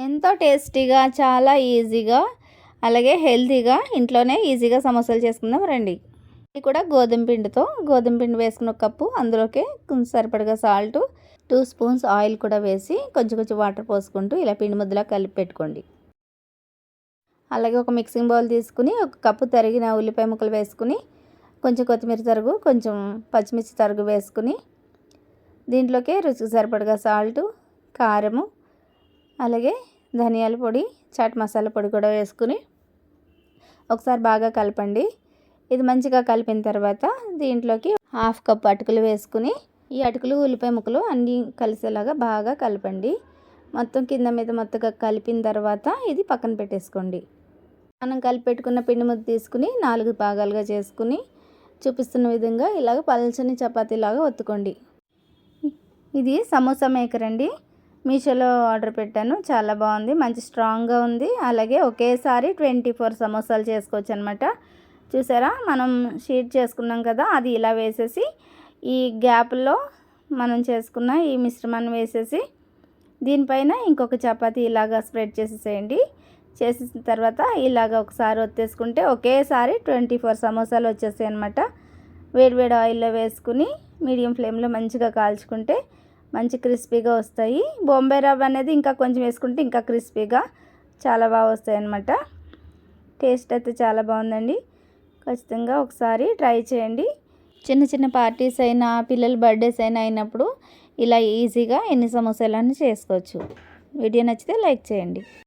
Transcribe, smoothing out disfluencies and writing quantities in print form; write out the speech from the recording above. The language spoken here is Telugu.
ఎంతో టేస్టీగా, చాలా ఈజీగా, అలాగే హెల్తీగా ఇంట్లోనే ఈజీగా సమోసాలు చేసుకుందాం రండి. ఇది కూడా గోధుమ పిండి వేసుకున్న ఒక కప్పు, అందులోకి కొంచెం సరిపడగా సాల్ట్, 2 స్పూన్స్ ఆయిల్ కూడా వేసి కొంచెం కొంచెం వాటర్ పోసుకుంటూ ఇలా పిండి ముద్దలా కలిపి పెట్టుకోండి. అలాగే ఒక మిక్సింగ్ బౌల్ తీసుకుని ఒక కప్పు తరిగిన ఉల్లిపాయ ముక్కలు వేసుకుని, కొంచెం కొత్తిమీర తరుగు, కొంచెం పచ్చిమిర్చి తరుగు వేసుకుని, దీంట్లోకి రుచికి సరిపడగా సాల్టు, కారము, అలాగే ధనియాల పొడి, చాట్ మసాలా పొడి కూడా వేసుకుని ఒకసారి బాగా కలపండి. ఇది మంచిగా కలిపిన తర్వాత దీంట్లోకి 1/2 కప్ అటుకులు వేసుకుని, ఈ అటుకులు ఉల్లిపాయ ముక్కలు అన్నీ కలిసేలాగా బాగా కలపండి. మొత్తం కింద మీద మొత్తగా కలిపిన తర్వాత ఇది పక్కన పెట్టేసుకోండి. మనం కలిపి పెట్టుకున్న పిండి ముద్ద తీసుకుని 4 భాగాలుగా చేసుకుని చూపిస్తున్న విధంగా ఇలాగ పల్చని చపాతీలాగా ఒత్తుకోండి. ఇది సమోసా మేకర్ అండి. మీషోలో ఆర్డర్ పెట్టాను. చాలా బాగుంది, మంచి స్ట్రాంగ్గా ఉంది. అలాగే ఒకేసారి 24 సమోసాలు చేసుకోవచ్చు అనమాట. చూసారా, మనం షీట్ చేసుకున్నాం కదా, అది ఇలా వేసేసి ఈ గ్యాప్లో మనం చేసుకున్న ఈ మిశ్రమాన్ని వేసేసి దీనిపైన ఇంకొక చపాతీ ఇలాగా స్ప్రెడ్ చేసేసేయండి. చేసిన తర్వాత ఇలాగ ఒకసారి ఒత్తేసుకుంటే ఒకేసారి 24 సమోసాలు వచ్చేసాయి అనమాట. వేడివేడి ఆయిల్లో వేసుకుని మీడియం ఫ్లేమ్లో మంచిగా కాల్చుకుంటే మంచి క్రిస్పీగా వస్తాయి. బొంబాయి రవ్వ అనేది ఇంకా కొంచెం వేసుకుంటే ఇంకా క్రిస్పీగా చాలా బాగా వస్తాయి అన్నమాట. టేస్ట్ అయితే చాలా బాగుందండి. ఖచ్చితంగా ఒకసారి ట్రై చేయండి. చిన్న చిన్న పార్టీస్ అయినా, పిల్లల బర్త్డేస్ అయినప్పుడు ఇలా ఈజీగా ఎన్ని సమోసాలన్నీ చేసుకోవచ్చు. వీడియో నచ్చితే లైక్ చేయండి.